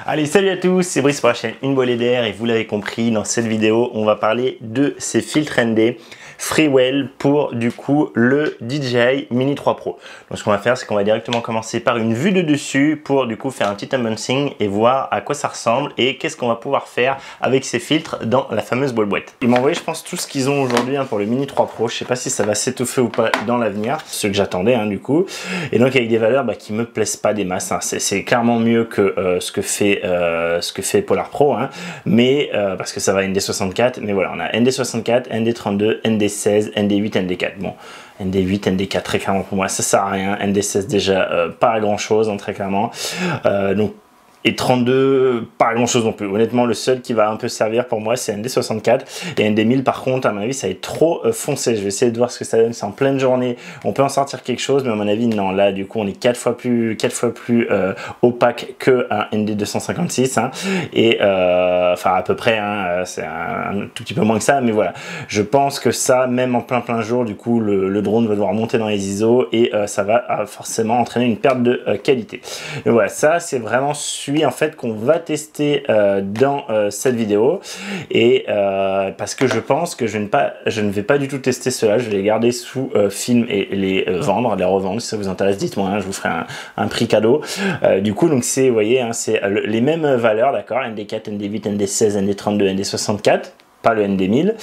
Allez, salut à tous, c'est Brice pour la chaîne Une Bolée d'air et vous l'avez compris, dans cette vidéo, on va parler de ces filtres ND Freewell pour du coup le DJI Mini 3 Pro. Donc ce qu'on va faire, c'est qu'on va directement commencer par une vue de dessus pour du coup faire un petit unboxing et voir à quoi ça ressemble et qu'est-ce qu'on va pouvoir faire avec ces filtres dans la fameuse ball boîte. Ils m'ont envoyé, je pense, tout ce qu'ils ont aujourd'hui pour le Mini 3 Pro. Je sais pas si ça va s'étoffer ou pas dans l'avenir, ce que j'attendais du coup. Et donc avec des valeurs qui me plaisent pas des masses. C'est clairement mieux que ce que fait Polar Pro, mais parce que ça va ND64. Mais voilà, on a ND64, ND32, ND16, ND8, ND4. Bon, ND8, ND4, très clairement pour moi, ça sert à rien. ND16 déjà, pas à grand chose, très clairement. Donc, et 32, pas grand chose non plus. Honnêtement, le seul qui va un peu servir pour moi, c'est ND64. Et ND1000, par contre, à mon avis, ça va être trop foncé. Je vais essayer de voir ce que ça donne. C'est en pleine journée. On peut en sortir quelque chose, mais à mon avis, non. Là, du coup, on est 4 fois plus opaque qu'un ND256. Et enfin, à peu près, c'est un tout petit peu moins que ça. Mais voilà, je pense que ça, même en plein jour, du coup, le drone va devoir monter dans les ISO et ça va forcément entraîner une perte de qualité. Donc voilà, ça, c'est vraiment celui en fait qu'on va tester dans cette vidéo et parce que je pense que je ne vais pas du tout tester cela, je vais les garder sous film et les vendre, les revendre. Si ça vous intéresse, dites-moi, je vous ferai un prix cadeau. Du coup, donc c'est, vous voyez, c'est les mêmes valeurs, d'accord, ND4, ND8, ND16, ND32, ND64, pas le ND1000,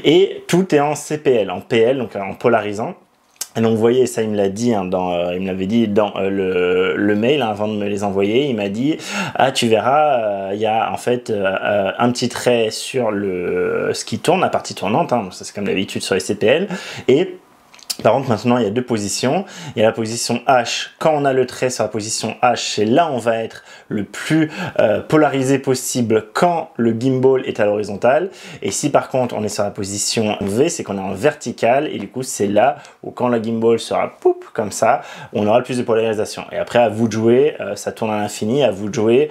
et tout est en CPL, en PL, donc en polarisant. Et donc vous voyez, ça il me l'a dit, il me l'avait dit dans le mail avant de me les envoyer. Il m'a dit tu verras, il y a en fait un petit trait sur ce qui tourne, la partie tournante, ça c'est comme d'habitude sur les CPL, et par contre, maintenant, il y a deux positions. Il y a la position H. Quand on a le trait sur la position H, c'est là où on va être le plus polarisé possible quand le gimbal est à l'horizontale. Et si par contre, on est sur la position V, c'est qu'on est en vertical. Et du coup, c'est là où quand le gimbal sera poup, comme ça, on aura le plus de polarisation. Et après, à vous de jouer, ça tourne à l'infini, à vous de jouer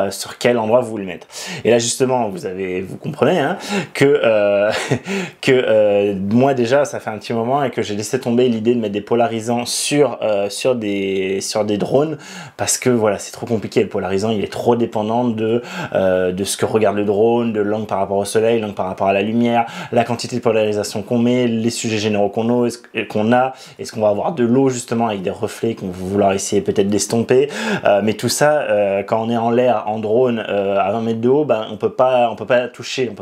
sur quel endroit vous le mettre. Et là, justement, vous comprenez que moi déjà, ça fait un petit moment et que j'ai laissé tomber l'idée de mettre des polarisants sur des drones parce que voilà, c'est trop compliqué. Le polarisant, il est trop dépendant de ce que regarde le drone, de l'angle par rapport au soleil, l'angle par rapport à la lumière, la quantité de polarisation qu'on met, les sujets généraux qu'on a, est-ce qu'on va avoir de l'eau justement avec des reflets qu'on va vouloir essayer peut-être d'estomper, mais tout ça quand on est en l'air en drone à 20 mètres de haut, on peut pas toucher, on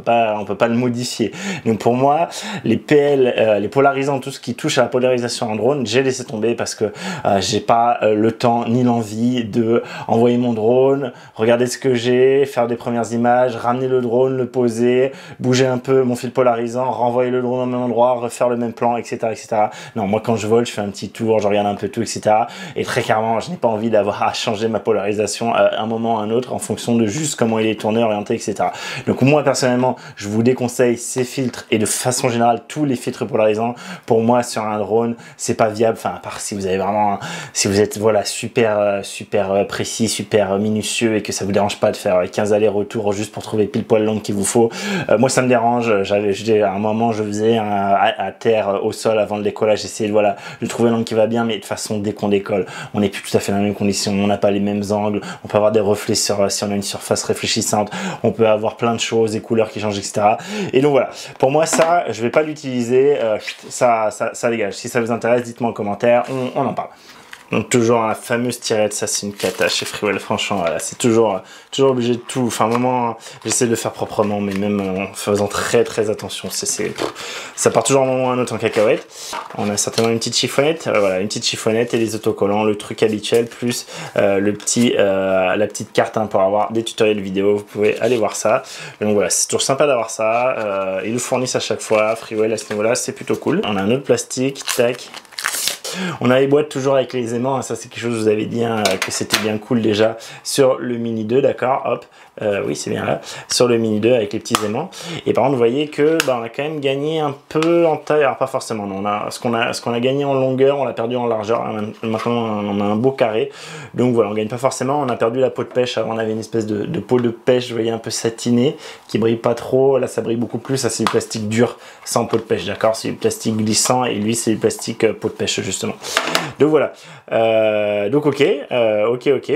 peut pas le modifier. Donc pour moi, les PL, les polarisants, tout ce qui touche à la polarisation en drone, j'ai laissé tomber parce que j'ai pas le temps ni l'envie de envoyer mon drone, regarder ce que j'ai, faire des premières images, ramener le drone, le poser, bouger un peu mon fil polarisant, renvoyer le drone au même endroit, refaire le même plan, etc., etc. Non, moi quand je vole, je fais un petit tour, je regarde un peu tout, etc. Et très clairement, je n'ai pas envie d'avoir à changer ma polarisation à un moment ou à un autre en fonction de juste comment il est tourné, orienté, etc. Donc moi personnellement, je vous déconseille ces filtres et de façon générale tous les filtres polarisants. Pour moi, sur un drone, c'est pas viable, à part si vous avez vraiment, si vous êtes voilà super précis, super minutieux et que ça vous dérange pas de faire 15 allers-retours juste pour trouver pile poil l'angle qu'il vous faut. Moi ça me dérange. À un moment je faisais à terre, au sol avant le décollage, j'essayais de trouver l'angle qui va bien, mais de toute façon dès qu'on décolle, on n'est plus tout à fait dans les mêmes conditions, on n'a pas les mêmes angles, on peut avoir des reflets si on a une surface réfléchissante, on peut avoir plein de choses, des couleurs qui changent, etc. Et donc voilà, pour moi ça, je vais pas l'utiliser, ça dégage. Si ça vous intéresse, dites-moi en commentaire, on en parle. Donc toujours la fameuse tirette, ça c'est une cata chez Freewell, franchement voilà, c'est toujours obligé de tout, un moment j'essaie de le faire proprement, mais même en faisant très attention, ça part toujours un moment ou un autre en cacahuète. On a certainement une petite chiffonnette, voilà, une petite chiffonnette et les autocollants, le truc habituel, plus la petite carte pour avoir des tutoriels vidéo, vous pouvez aller voir ça. Donc voilà, c'est toujours sympa d'avoir ça, ils nous fournissent à chaque fois, Freewell à ce niveau-là, c'est plutôt cool. On a un autre plastique, tac. On a les boîtes toujours avec les aimants, ça c'est quelque chose que je vous avais dit que c'était bien cool déjà sur le Mini 2, d'accord, hop, oui c'est bien là, sur le Mini 2 avec les petits aimants. Et par contre vous voyez que on a quand même gagné un peu en taille, alors pas forcément, non, ce qu'on a gagné en longueur, on l'a perdu en largeur, maintenant on a un beau carré, donc voilà, on gagne pas forcément, on a perdu la peau de pêche, avant on avait une espèce de peau de pêche, vous voyez, un peu satinée, qui brille pas trop, là ça brille beaucoup plus, ça c'est du plastique dur, sans peau de pêche, d'accord, c'est du plastique glissant, et lui c'est du plastique peau de pêche justement. justement. Donc voilà. Donc ok,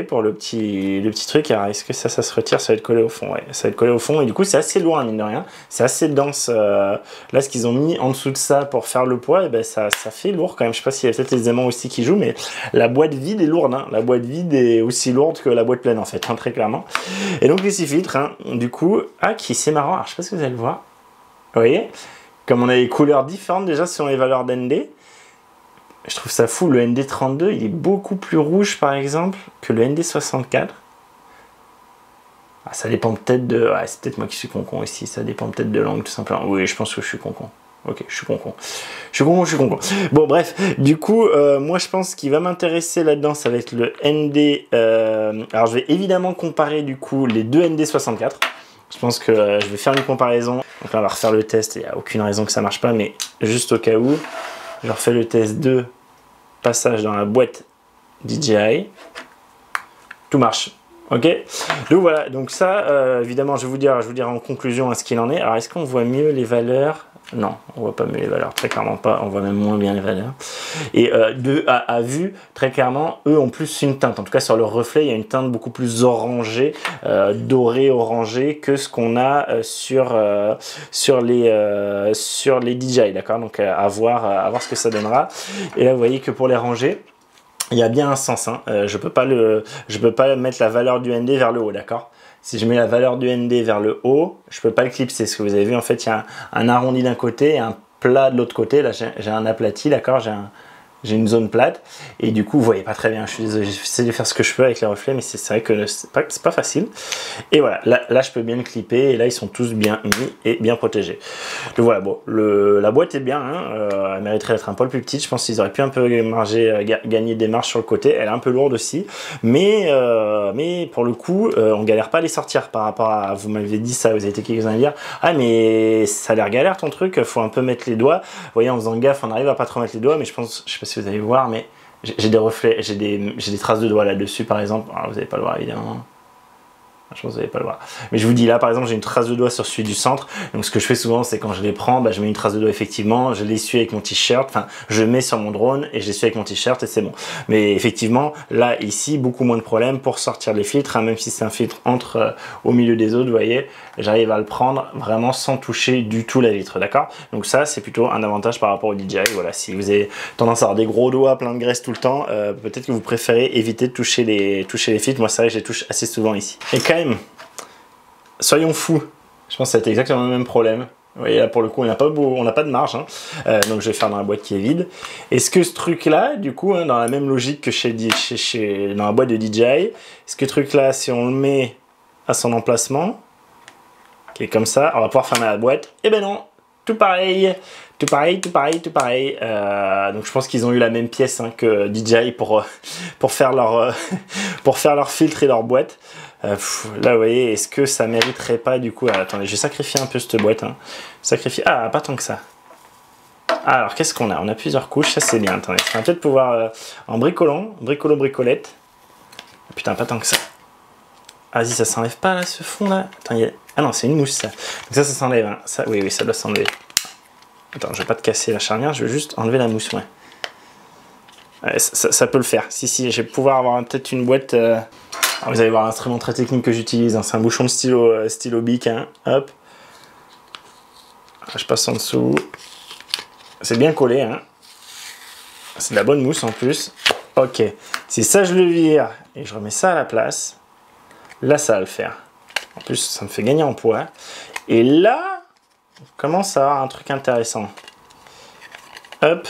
pour le petit truc. Alors est-ce que ça se retire? Ça va être collé au fond. Ouais, ça va être collé au fond. Et du coup c'est assez lourd, hein, mine de rien. C'est assez dense. Là, ce qu'ils ont mis en dessous de ça pour faire le poids, et ben ça fait lourd quand même. Je sais pas s'il y a peut-être les aimants aussi qui jouent, mais la boîte vide est lourde. Hein. La boîte vide est aussi lourde que la boîte pleine en fait, hein, très clairement. Et donc les 6 filtres, hein, du coup, c'est marrant. Alors je sais pas si vous allez le voir. Vous voyez, comme on a des couleurs différentes déjà selon les valeurs d'ND. Je trouve ça fou, le ND32 il est beaucoup plus rouge par exemple que le ND64. Ah, ça dépend peut-être de... Ouais, c'est peut-être moi qui suis concon ici, ça dépend peut-être de l'angle tout simplement. Oui, je pense que je suis concon. Ok, je suis concon. Je suis concon. Bon bref, du coup, moi je pense qu'il va m'intéresser là-dedans, ça va être le ND... alors je vais évidemment comparer du coup les deux ND64. Je pense que je vais faire une comparaison. Donc là on va refaire le test, il n'y a aucune raison que ça marche pas, mais juste au cas où, je refais le test 2. Passage dans la boîte DJI, tout marche. Ok, donc voilà, donc ça évidemment je vais vous dire en conclusion ce qu'il en est. Alors est-ce qu'on voit mieux les valeurs? Non, on voit pas mieux les valeurs, très clairement pas, on voit même moins bien les valeurs. Et à vue, très clairement, eux ont plus une teinte, en tout cas sur leur reflet, il y a une teinte beaucoup plus orangée, dorée, orangée, que ce qu'on a sur les DJI, d'accord? Donc à voir ce que ça donnera. Et là vous voyez que pour les rangées, il y a bien un sens, hein. Je peux pas mettre la valeur du ND vers le haut, d'accord? Si je mets la valeur du ND vers le haut, je peux pas le clipser. Ce que vous avez vu, en fait, il y a un arrondi d'un côté et un plat de l'autre côté. Là, j'ai un aplati, d'accord? J'ai une zone plate et du coup vous voyez pas très bien, je suis désolé, j'essaie de faire ce que je peux avec les reflets mais c'est vrai que c'est pas facile. Et voilà, là je peux bien le clipper et là ils sont tous bien mis et bien protégés. Donc voilà, bon, la boîte est bien, hein, elle mériterait d'être un poil plus petite, je pense qu'ils auraient pu un peu gagner des marges sur le côté, elle est un peu lourde aussi, mais pour le coup on galère pas à les sortir par rapport à, vous m'avez dit ça, vous avez été quelques-uns à dire, ah mais ça a l'air galère ton truc, faut un peu mettre les doigts, vous voyez en faisant gaffe on arrive à pas trop mettre les doigts, mais je pense, je sais pas si vous allez voir, mais j'ai des reflets, j'ai des traces de doigts là-dessus par exemple. Alors, vous n'allez pas le voir évidemment. Je pense que vous n'allez pas le voir. Mais je vous dis là, par exemple, j'ai une trace de doigt sur celui du centre. Donc ce que je fais souvent, c'est quand je les prends, je mets une trace de doigt effectivement, je l'essuie avec mon t-shirt, enfin, je mets sur mon drone et je l'essuie avec mon t-shirt et c'est bon. Mais effectivement, là, ici, beaucoup moins de problèmes pour sortir les filtres, hein, même si c'est un filtre entre au milieu des autres, vous voyez, j'arrive à le prendre vraiment sans toucher du tout la vitre, d'accord? Donc ça, c'est plutôt un avantage par rapport au DJI. Voilà, si vous avez tendance à avoir des gros doigts plein de graisse tout le temps, peut-être que vous préférez éviter de toucher les filtres. Moi, c'est vrai que je les touche assez souvent ici. Et quand même, soyons fous, je pense que ça va être exactement le même problème. Vous voyez là pour le coup on n'a pas de marge, hein. Donc je vais faire dans la boîte qui est vide. Est-ce que ce truc là, du coup, hein, dans la même logique que dans la boîte de DJI, est-ce que ce truc là, si on le met à son emplacement, qui est comme ça, on va pouvoir fermer la boîte? Eh ben non, tout pareil. Donc je pense qu'ils ont eu la même pièce, hein, que DJI pour faire leur filtre et leur boîte. Là vous voyez, est-ce que ça mériterait pas du coup, attendez, je vais sacrifier un peu cette boîte, hein. Pas tant que ça. Alors qu'est-ce qu'on a? On a plusieurs couches, ça c'est bien. Attendez, on va peut-être pouvoir en bricolette. Putain, pas tant que ça. Ah vas-y, ça s'enlève pas là, ce fond là. Attends, ah non, c'est une mousse ça. Donc ça s'enlève, hein. Ça, oui, ça doit s'enlever. Attends, je vais pas te casser la charnière, je vais juste enlever la mousse, ouais. Ça peut le faire. Si, je vais pouvoir avoir peut-être une boîte. Alors vous allez voir l'instrument très technique que j'utilise, hein. C'est un bouchon de stylo bic, hein. Hop. Je passe en dessous. C'est bien collé, hein. C'est de la bonne mousse en plus. Ok. Si ça je le vire et je remets ça à la place, là ça va le faire. En plus ça me fait gagner en poids. Et là, on commence à avoir un truc intéressant. Hop.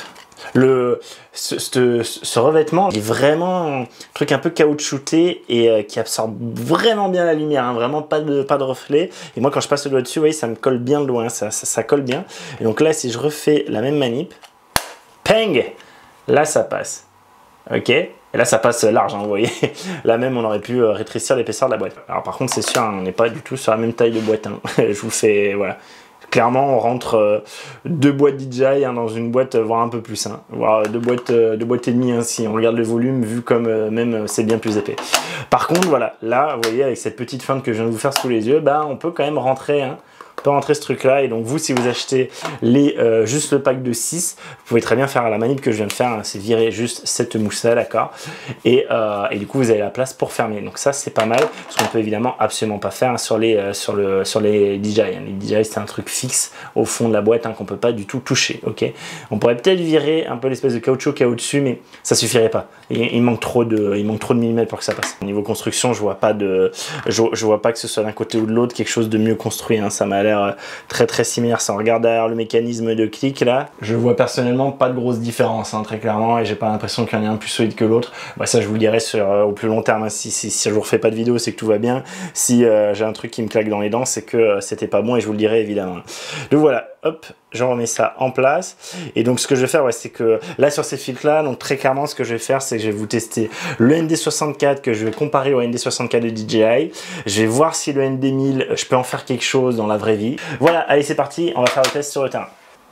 Ce revêtement est vraiment un truc un peu caoutchouté et qui absorbe vraiment bien la lumière, hein, vraiment pas de reflet. Et moi quand je passe le doigt dessus, vous voyez, ça me colle bien le doigt, hein, ça colle bien. Et donc là, si je refais la même manip, peng, là ça passe. Ok, et là ça passe large, hein, vous voyez. Là même on aurait pu rétrécir l'épaisseur de la boîte. Alors par contre c'est sûr, hein, on n'est pas du tout sur la même taille de boîte, hein. Je vous fais, voilà. Clairement, on rentre deux boîtes DJI, hein, dans une boîte, voire un peu plus, hein, voire deux boîtes et demie, hein, si on regarde le volume, vu comme même c'est bien plus épais. Par contre, voilà, là, vous voyez, avec cette petite feinte que je viens de vous faire sous les yeux, on peut quand même rentrer, hein, on pas rentrer ce truc là. Et donc vous, si vous achetez juste le pack de 6, vous pouvez très bien faire la manip que je viens de faire, hein, c'est virer juste cette mousse là, d'accord, et du coup vous avez la place pour fermer. Donc ça c'est pas mal, parce qu'on peut évidemment absolument pas faire, hein, sur les DJI, hein. Les DJI c'est un truc fixe au fond de la boîte, hein, qu'on peut pas du tout toucher. Ok, on pourrait peut-être virer un peu l'espèce de caoutchouc qu'il y a au-dessus, mais ça suffirait pas. Il manque trop de millimètres pour que ça passe. Au niveau construction, je vois pas que ce soit d'un côté ou de l'autre quelque chose de mieux construit, hein. Ça m'a l'air très similaire. Si on regarde derrière le mécanisme de clic là, je vois personnellement pas de grosse différence, hein, très clairement, et j'ai pas l'impression qu'il y en ait un plus solide que l'autre. Bah, ça je vous le dirai au plus long terme, hein. Si je vous refais pas de vidéo, c'est que tout va bien. Si j'ai un truc qui me claque dans les dents, c'est que c'était pas bon, et je vous le dirai évidemment. Donc voilà, hop, je remets ça en place. Et donc ce que je vais faire, ouais, c'est que là sur ces filtres là, donc très clairement ce que je vais faire, c'est que je vais vous tester le ND64 que je vais comparer au ND64 de DJI. Je vais voir si le ND1000, je peux en faire quelque chose dans la vraie vie. Voilà, allez c'est parti, on va faire le test sur le terrain.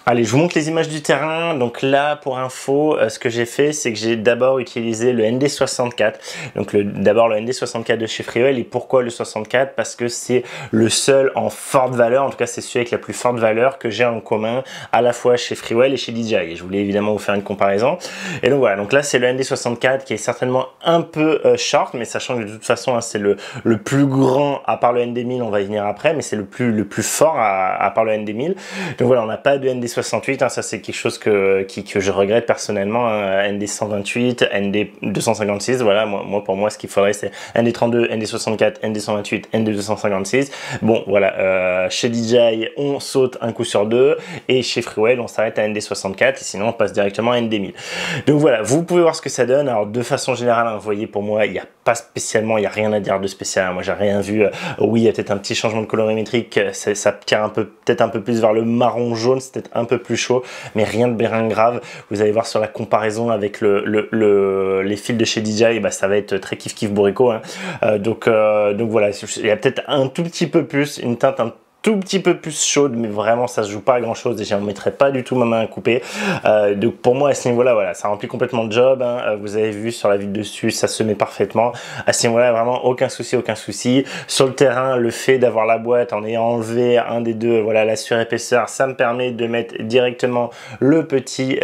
Allez, je vous montre les images du terrain. Donc là, pour info, ce que j'ai fait, c'est que j'ai d'abord utilisé le ND64. Donc d'abord le ND64 de chez Freewell. Et pourquoi le 64? Parce que c'est le seul en forte valeur. En tout cas, c'est celui avec la plus forte valeur que j'ai en commun à la fois chez Freewell et chez DJI. Et je voulais évidemment vous faire une comparaison. Et donc voilà, donc là, c'est le ND64 qui est certainement un peu short, mais sachant que de toute façon, hein, c'est le plus grand, à part le ND1000, on va y venir après, mais c'est le plus fort à part le ND1000. Donc voilà, on n'a pas de ND68, hein, ça c'est quelque chose que je regrette personnellement, hein, ND128, ND256, voilà, pour moi ce qu'il faudrait c'est ND32, ND64, ND128, ND256. Bon voilà, chez DJI on saute un coup sur deux, et chez Freewell on s'arrête à ND64, et sinon on passe directement à ND1000. Donc voilà, vous pouvez voir ce que ça donne. Alors de façon générale, hein, vous voyez, pour moi il n'y a pas spécialement, il n'y a rien à dire de spécial, moi j'ai rien vu. Oui, il y a peut-être un petit changement de colorimétrique, ça tire peut-être un peu plus vers le marron jaune, c'est peut-être un peu plus chaud, mais rien de bien grave. Vous allez voir sur la comparaison avec les fils de chez DJI, bah, ça va être très kiff bourrico, hein. Donc voilà, il y a peut-être un tout petit peu plus, une teinte un tout petit peu plus chaude, mais vraiment ça se joue pas à grand chose, et j'en mettrai pas du tout ma main à couper. Donc pour moi à ce niveau là, voilà, ça remplit complètement le job, hein. Vous avez vu sur la vue dessus, ça se met parfaitement à ce niveau là, vraiment aucun souci. Sur le terrain, le fait d'avoir la boîte en ayant enlevé un des deux, voilà, la surépaisseur, ça me permet de mettre directement le petit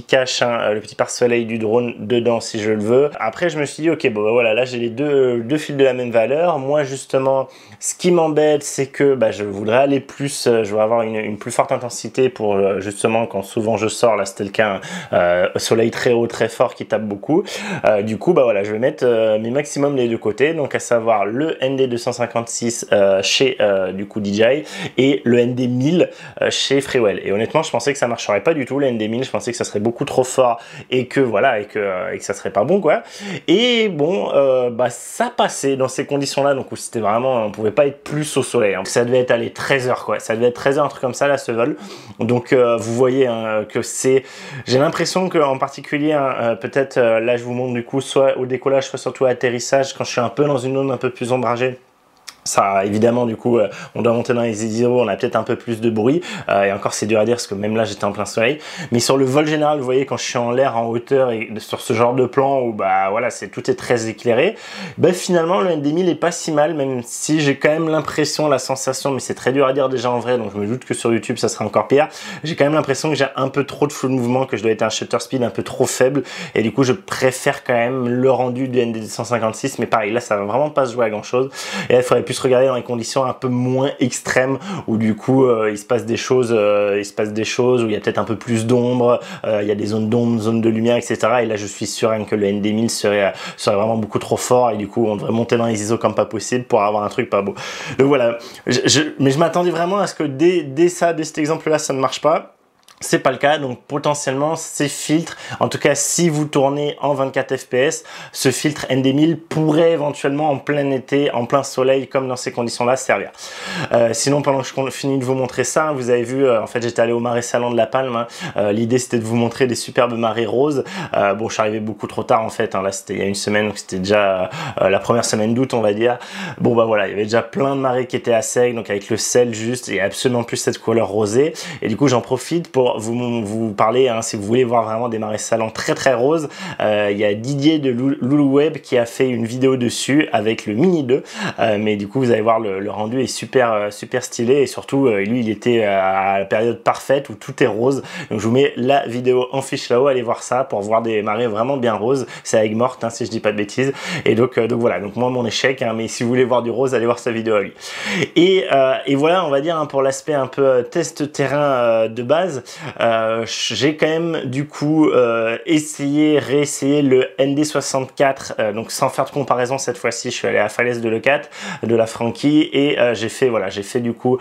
cache, hein, le petit pare-soleil du drone dedans si je le veux. Après je me suis dit ok, bon bah voilà, là j'ai les deux fils de la même valeur. Moi justement, ce qui m'embête, c'est que bah, je voudrais aller plus, je veux avoir une plus forte intensité pour justement quand souvent je sors, là c'était le cas, soleil très haut, très fort qui tape beaucoup. Du coup bah voilà, je vais mettre mes maximums des deux côtés, donc à savoir le ND256 chez du coup DJI, et le ND1000 chez Freewell. Et honnêtement je pensais que ça marcherait pas du tout le ND1000, je pensais que ça serait beaucoup trop fort, et que voilà, et que ça serait pas bon quoi. Et bon bah ça passait dans ces conditions là, donc c'était vraiment, on pouvait pas être plus au soleil, hein. Ça devait être allé 13 h quoi, ça devait être 13 h, un truc comme ça là, ce vol. Donc vous voyez, hein, que c'est, j'ai l'impression que en particulier, hein, peut-être là je vous montre du coup soit au décollage, soit surtout à l'atterrissage, quand je suis un peu dans une zone un peu plus ombragée. Ça, évidemment, du coup, on doit monter dans les ISO, on a peut-être un peu plus de bruit, et encore c'est dur à dire parce que même là j'étais en plein soleil. Mais sur le vol général, vous voyez, quand je suis en l'air, en hauteur, et sur ce genre de plan où bah voilà, tout est très éclairé, bah finalement le ND1000 est pas si mal, même si j'ai quand même l'impression, la sensation, mais c'est très dur à dire déjà en vrai, donc je me doute que sur YouTube ça sera encore pire. J'ai quand même l'impression que j'ai un peu trop de flou de mouvement, que je dois être un shutter speed un peu trop faible, et du coup je préfère quand même le rendu du ND256. Mais pareil, là ça va vraiment pas se jouer à grand chose, et là il faudrait plus regarder dans les conditions un peu moins extrêmes, où du coup il se passe des choses, où il y a peut-être un peu plus d'ombre, il y a des zones d'ombre, zones de lumière, etc. Et là je suis sûr que le ND1000 serait vraiment beaucoup trop fort, et du coup on devrait monter dans les ISO comme pas possible pour avoir un truc pas beau. Donc voilà, mais je m'attendais vraiment à ce que dès cet exemple là ça ne marche pas. C'est pas le cas, donc potentiellement ces filtres, en tout cas si vous tournez en 24 fps, ce filtre ND1000 pourrait éventuellement en plein été, en plein soleil, comme dans ces conditions là, servir. Sinon pendant que je finis de vous montrer ça, vous avez vu, en fait j'étais allé au marais salon de la Palme, hein. L'idée c'était de vous montrer des superbes marées roses. Bon, je suis arrivé beaucoup trop tard en fait, hein. Là c'était il y a une semaine, donc c'était déjà la première semaine d'août on va dire. Bon bah voilà, il y avait déjà plein de marées qui étaient à sec, donc avec le sel juste, et absolument plus cette couleur rosée, et du coup j'en profite pour pour vous parler, hein, si vous voulez voir vraiment des marais salants très roses, il y a Didier de Luluweb qui a fait une vidéo dessus avec le Mini 2, mais du coup vous allez voir le rendu est super stylé, et surtout lui il était à la période parfaite où tout est rose. Donc je vous mets la vidéo en fiche là-haut, allez voir ça pour voir des marées vraiment bien roses. C'est à Aigues-Mortes, hein, si je dis pas de bêtises. Et donc voilà, donc moi mon échec, hein, mais si vous voulez voir du rose, allez voir sa vidéo à lui. Et voilà, on va dire, hein, pour l'aspect un peu test terrain de base, j'ai quand même du coup réessayé le ND64, donc sans faire de comparaison cette fois-ci. Je suis allé à Falaise de Leucate de la Frankie, et j'ai fait du coup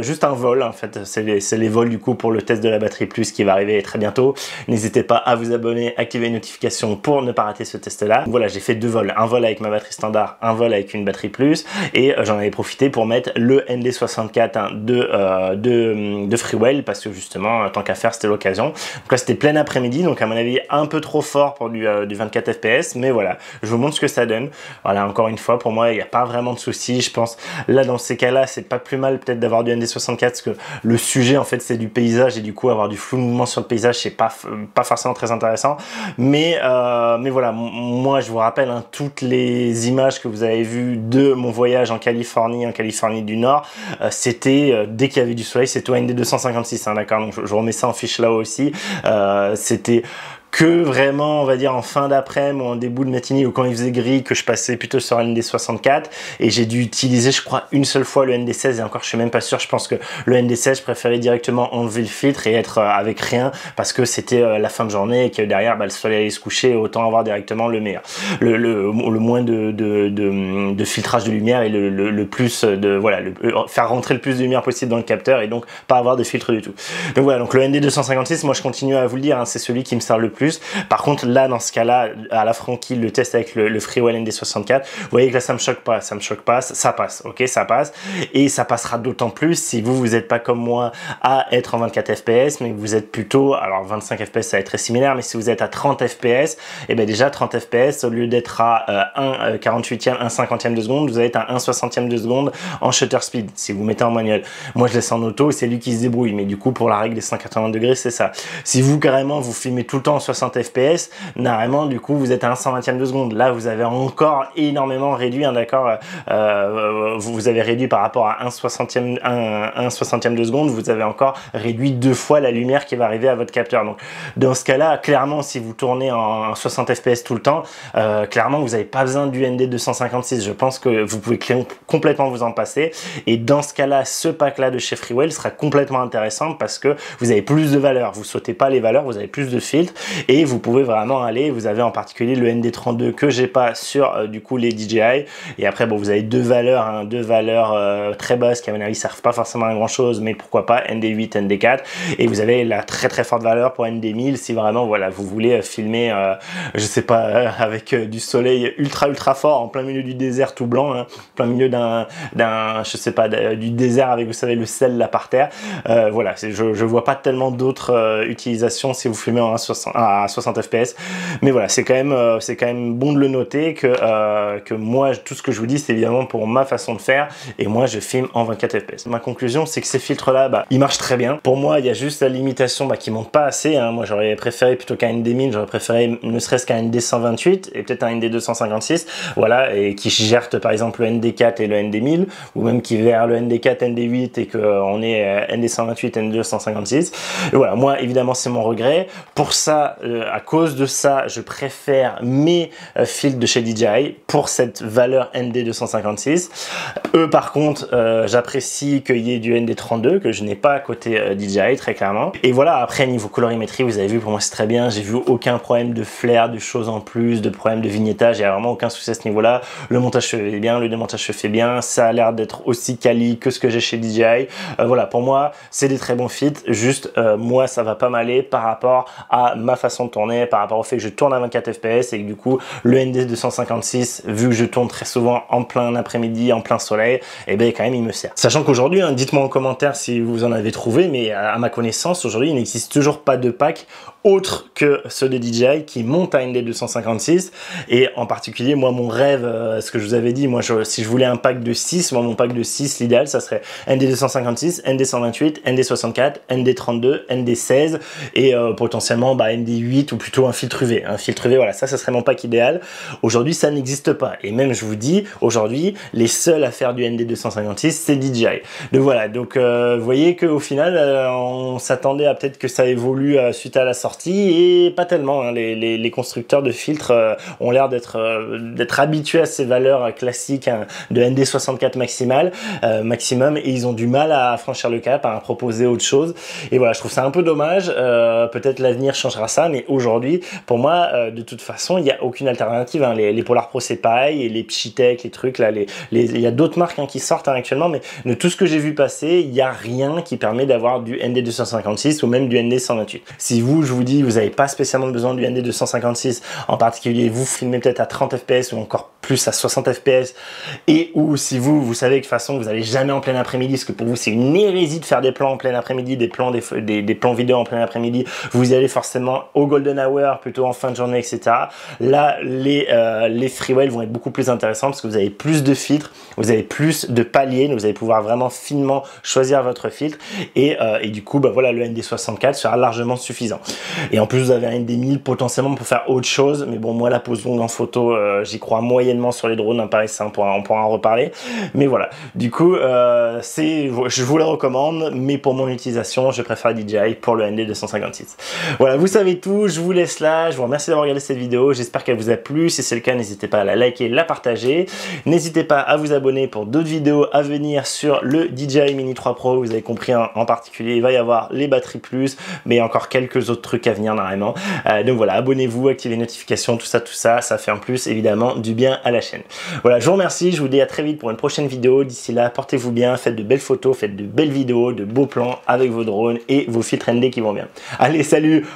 juste un vol, en fait. C'est les vols du coup pour le test de la batterie plus qui va arriver très bientôt. N'hésitez pas à vous abonner, activer les notifications pour ne pas rater ce test là. Voilà, j'ai fait deux vols, un vol avec ma batterie standard, un vol avec une batterie plus, et j'en avais profité pour mettre le ND64, hein, de Freewell, parce que justement tant qu'à faire c'était l'occasion. Donc là c'était plein après-midi, donc à mon avis un peu trop fort pour du 24 fps, mais voilà, je vous montre ce que ça donne. Voilà, encore une fois, pour moi il n'y a pas vraiment de souci. Je pense là dans ces cas là c'est pas plus mal peut-être d'avoir du ND64, parce que le sujet en fait c'est du paysage, et du coup avoir du flou de mouvement sur le paysage c'est pas forcément très intéressant, mais voilà, moi je vous rappelle, hein, toutes les images que vous avez vues de mon voyage en Californie du Nord, c'était dès qu'il y avait du soleil, c'était au ND256, hein, d'accord, donc je remets ça en fiche là aussi. C'était que vraiment, on va dire, en fin d'après-midi ou en début de matinée, ou quand il faisait gris, que je passais plutôt sur un ND64, et j'ai dû utiliser, je crois, une seule fois le ND16, et encore je suis même pas sûr. Je pense que le ND16, je préférais directement enlever le filtre et être avec rien, parce que c'était la fin de journée et que derrière le soleil allait se coucher, autant avoir directement le meilleur, le moins de filtrage de lumière, et le plus de, voilà, faire rentrer le plus de lumière possible dans le capteur, et donc pas avoir de filtre du tout. Donc voilà, donc le ND256, moi je continue à vous le dire, hein, c'est celui qui me sert le plus. Par contre là, dans ce cas là, à la Frankie, le test avec le Freewell ND64, vous voyez que là ça me choque pas, ça passe, ok, ça passe, et ça passera d'autant plus si vous n'êtes pas comme moi à être en 24 fps, mais que vous êtes plutôt, alors 25 fps ça va être très similaire, mais si vous êtes à 30 fps, et bien déjà 30 fps, au lieu d'être à 1/48e, 1/50e de seconde, vous allez être à 1/60e de seconde en shutter speed, si vous mettez en manuel. Moi je laisse en auto, c'est lui qui se débrouille, mais du coup pour la règle des 180 degrés, c'est ça. Si vous carrément vous filmez tout le temps en 60 fps, normalement du coup vous êtes à 1/120e de seconde. Là vous avez encore énormément réduit, hein, d'accord, vous avez réduit par rapport à 1/60e de seconde, vous avez encore réduit 2 fois la lumière qui va arriver à votre capteur. Donc dans ce cas là, clairement si vous tournez en 60 fps tout le temps, clairement vous n'avez pas besoin du ND256. Je pense que vous pouvez complètement vous en passer, et dans ce cas là, ce pack là de chez Freewell sera complètement intéressant, parce que vous avez plus de valeur, vous sautez pas les valeurs, vous avez plus de filtres, et vous pouvez vraiment aller, vous avez en particulier le ND32 que j'ai pas sur du coup les DJI, et après bon vous avez deux valeurs, hein, très basses qui à mon avis servent pas forcément à grand chose, mais pourquoi pas ND8, ND4, et vous avez la très forte valeur pour ND1000 si vraiment voilà vous voulez filmer je sais pas, avec du soleil ultra fort en plein milieu du désert tout blanc, hein, plein milieu je sais pas, du désert avec, vous savez, le sel là par terre. Voilà, je vois pas tellement d'autres utilisations si vous filmez à 60 fps, mais voilà, c'est quand même bon de le noter que moi tout ce que je vous dis c'est évidemment pour ma façon de faire, et moi je filme en 24 fps. Ma conclusion c'est que ces filtres là ils marchent très bien. Pour moi il y a juste la limitation qui monte pas assez, hein. Moi j'aurais préféré plutôt qu'un ND1000, j'aurais préféré ne serait-ce qu'un ND128 et peut-être un ND256, voilà, et qui gère par exemple le ND4 et le ND1000, ou même qui gère le ND4, ND8 et qu'on est ND128, ND256. Et voilà, moi évidemment c'est mon regret. Pour ça, à cause de ça, je préfère mes filtres de chez DJI pour cette valeur ND256. Eux par contre, j'apprécie qu'il y ait du ND32 que je n'ai pas à côté DJI très clairement. Et voilà, après niveau colorimétrie, vous avez vu, pour moi c'est très bien. J'ai vu aucun problème de flair, de choses en plus, de problème de vignettage. Il n'y a vraiment aucun souci à ce niveau-là. Le montage se fait bien, le démontage se fait bien. Ça a l'air d'être aussi quali que ce que j'ai chez DJI. Voilà, pour moi, c'est des très bons fits. Juste, moi, ça va pas m'aller par rapport à ma façon façon de tourner, par rapport au fait que je tourne à 24 fps et que du coup le ND256, vu que je tourne très souvent en plein après-midi, en plein soleil, et ben quand même il me sert. Sachant qu'aujourd'hui, hein, dites-moi en commentaire si vous en avez trouvé, mais à ma connaissance aujourd'hui il n'existe toujours pas de pack autre que ceux de DJI qui montent à ND256, et en particulier moi mon rêve, ce que je vous avais dit, moi si je voulais un pack de 6, moi mon pack de 6 l'idéal ça serait ND256, ND128, ND64, ND32, ND16 et potentiellement ND8 ou plutôt un filtre UV. Un filtre UV, voilà, ça serait mon pack idéal. Aujourd'hui ça n'existe pas, et même je vous dis aujourd'hui les seuls à faire du ND256 c'est DJI. Donc voilà, donc vous voyez qu'au final on s'attendait à peut-être que ça évolue suite à la sortie, et pas tellement, hein. Les constructeurs de filtres ont l'air d'être habitués à ces valeurs classiques, hein, de ND64 maximum, et ils ont du mal à franchir le cap, à proposer autre chose, et voilà, je trouve ça un peu dommage. Peut-être l'avenir changera ça, mais aujourd'hui pour moi de toute façon il n'y a aucune alternative, hein. Les Polar Pro c'est pareil, et les Pchitech, les trucs là, il y a d'autres marques, hein, qui sortent, hein, actuellement, mais de tout ce que j'ai vu passer, il n'y a rien qui permet d'avoir du ND256 ou même du ND128. Si je vous dis, vous n'avez pas spécialement besoin du ND256, en particulier vous filmez peut-être à 30 fps ou encore plus à 60 fps, et ou si vous savez que de toute façon vous n'allez jamais en plein après-midi, parce que pour vous c'est une hérésie de faire des plans en plein après-midi, des plans vidéo en plein après-midi, vous y allez forcément au golden hour, plutôt en fin de journée, etc. Là les freewheel vont être beaucoup plus intéressants, parce que vous avez plus de filtres, vous avez plus de paliers, vous allez pouvoir vraiment finement choisir votre filtre, et du coup voilà, le ND64 sera largement suffisant. Et en plus vous avez un ND1000 potentiellement pour faire autre chose, mais bon, moi la pose longue en photo j'y crois moyennement sur les drones, hein, pareil, ça on pourra en reparler, mais voilà, du coup je vous le recommande, mais pour mon utilisation je préfère DJI pour le ND256. Voilà, vous savez tout, je vous laisse là, je vous remercie d'avoir regardé cette vidéo, j'espère qu'elle vous a plu. Si c'est le cas, n'hésitez pas à la liker, la partager, n'hésitez pas à vous abonner pour d'autres vidéos à venir sur le DJI Mini 3 Pro. Vous avez compris, hein, en particulier il va y avoir les batteries plus, mais encore quelques autres trucs à venir normalement, donc voilà, abonnez-vous, activez les notifications, tout ça, ça fait en plus évidemment du bien à la chaîne. Voilà, je vous remercie, je vous dis à très vite pour une prochaine vidéo. D'ici là, portez-vous bien, faites de belles photos, faites de belles vidéos, de beaux plans avec vos drones et vos filtres ND qui vont bien. Allez, salut.